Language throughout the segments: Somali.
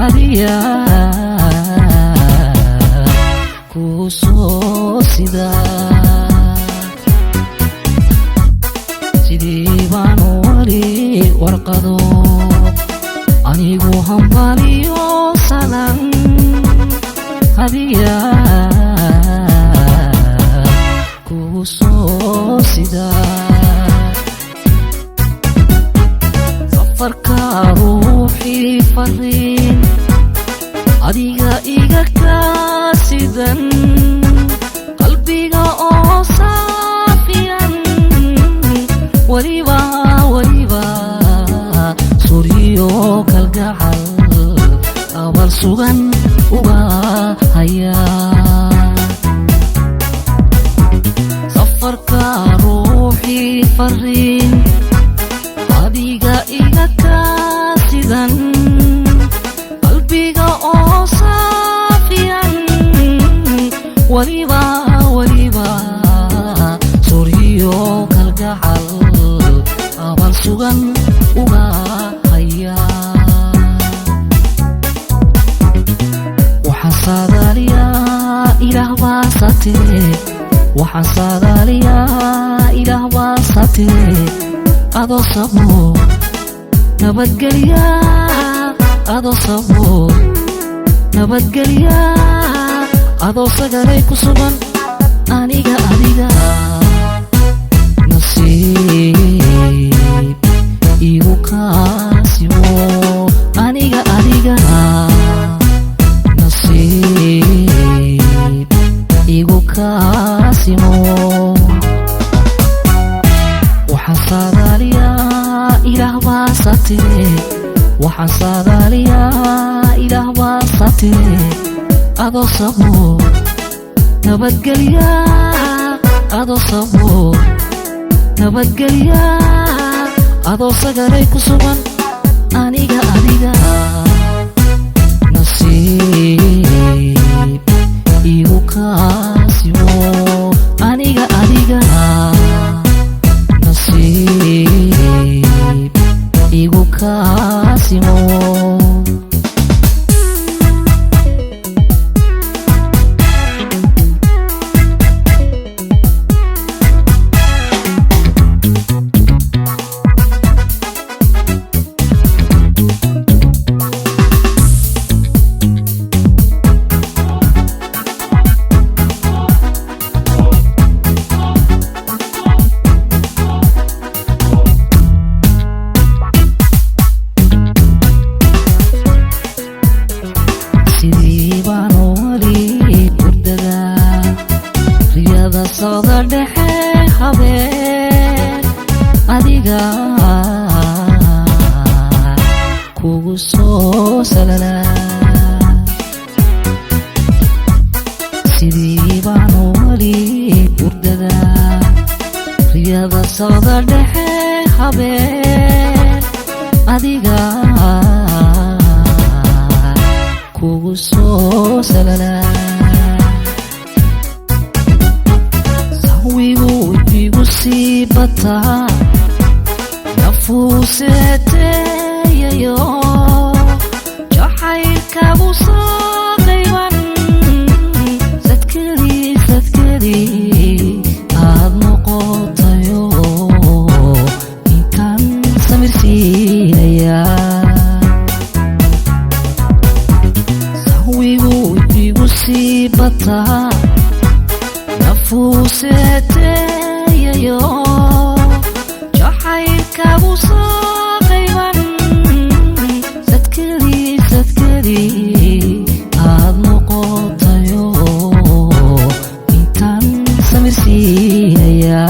hadiya kusoo sida sidii baan wali warqado anigu hambaliyo salan hadiya kusoo sida safarka ruuxii fariin adiga iga kaasidan qalbiga oo saafiyan waliba suriyo kalgacal abal sugan uga haya safarka ruuxii fariin adiga iga kaasidan qalbiga oo saafiyan waliba suriyo kalgacal abal sugan uga haya waxaan saadaaliyaa ilaah baa satire waxaan saadaaliyaa ilaah baa satire adoo sabo nabadgelya adoo sabo nabadgelya adoo sagaray ku sugan aniga nasiib igu kaasimo aniga nasiib igu kaasimo waxaan saadaaliyaa ilaah baa satire waxaan saadaaliyaa ilaah baa satire adoo sabo nabadgelya adoo sabo nabadgelya adoo sagaray ku sugan aniga nasiib igu kaasimo aniga nasiib igu kaasimo socda dhexe habeen adiga kugu soo salala sidii baan wali hurdada riyada socda dhexe habeen adiga kugu soo salala wigu sii bataa nafuuseeteeyayo jacaylkagu soo qayban sadkedii aad noqotayo intaan samirsiinaya wigu sii bataa nafuuseeteeyayo jacaylkagu soo qayban sadkedii aad noqotayo intaan samirsiinaya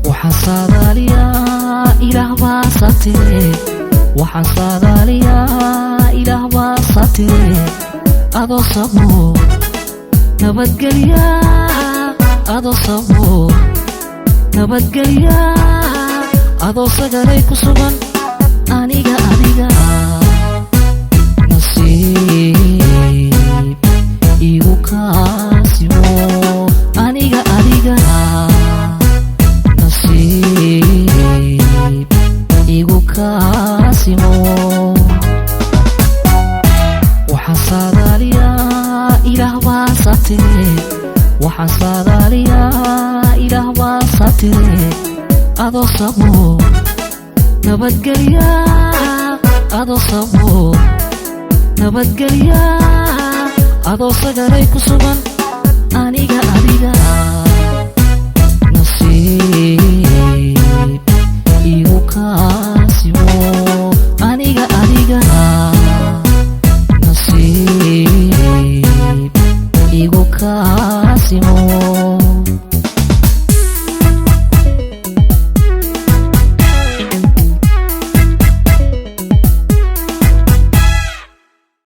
waxaan saadaaliyaa ilaah baa satire waxaan saadaaliyaa ilaah baa satire adoo sabo nabadgelya adoo sabo nabadgelya adoo sagaray ku sugan aniga nasiib igu kaasimo aniga nasiib igu kaasimo nabadgelya adoo sabo nabadgelya adoo sagaray ku sugan aniga adiga